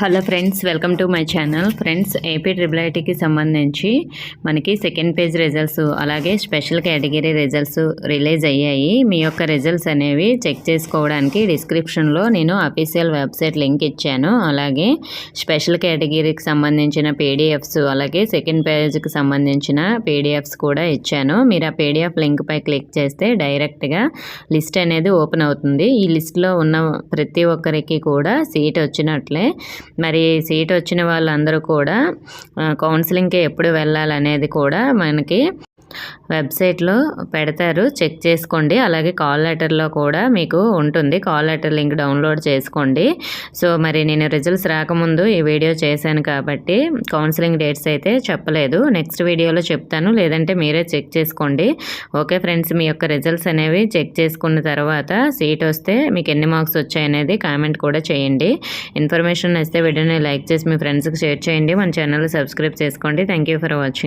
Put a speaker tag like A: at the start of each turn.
A: Hello friends, welcome to my channel. Friends, AP triple ఐటీకి సంబంధించి మనకి సెకండ్ పేజ్ రిజల్ట్స్ అలాగే స్పెషల్ కేటగిరీ రిజల్ట్స్ రిలీజ్ అయ్యాయి. మీ యొక్క రిజల్ట్స్ అనేవి చెక్ చేసుకోవడానికి డిస్క్రిప్షన్లో నేను అఫీషియల్ వెబ్సైట్ లింక్ ఇచ్చాను. అలాగే స్పెషల్ కేటగిరీకి సంబంధించిన పీడిఎఫ్స్ అలాగే సెకండ్ పేజ్కి సంబంధించిన పీడిఎఫ్స్ కూడా ఇచ్చాను. మీరు ఆ పీడిఎఫ్ లింక్పై క్లిక్ చేస్తే డైరెక్ట్గా లిస్ట్ అనేది ఓపెన్ అవుతుంది. ఈ లిస్ట్లో ఉన్న ప్రతి ఒక్కరికి కూడా సీట్ వచ్చినట్లే. మరి సీట్ వచ్చిన వాళ్ళందరూ కూడా కౌన్సిలింగ్కి ఎప్పుడు వెళ్ళాలనేది కూడా మనకి వెబ్సైట్లో పెడతారు, చెక్ చేసుకోండి. అలాగే కాల్ లెటర్లో కూడా మీకు ఉంటుంది, కాల్ లెటర్ లింక్ డౌన్లోడ్ చేసుకోండి. సో మరి నేను రిజల్ట్స్ రాకముందు ఈ వీడియో చేశాను కాబట్టి కౌన్సిలింగ్ డేట్స్ అయితే చెప్పలేదు. నెక్స్ట్ వీడియోలో చెప్తాను, లేదంటే మీరే చెక్ చేసుకోండి. ఓకే ఫ్రెండ్స్, మీ యొక్క రిజల్ట్స్ అనేవి చెక్ చేసుకున్న తర్వాత సీట్ వస్తే మీకు ఎన్ని మార్క్స్ వచ్చాయనేది కామెంట్ కూడా చేయండి. ఇన్ఫర్మేషన్ నచ్చితే వీడియోని లైక్ చేసి మీ ఫ్రెండ్స్కి షేర్ చేయండి. మన ఛానల్ సబ్స్క్రైబ్ చేసుకోండి. Thank you for watching.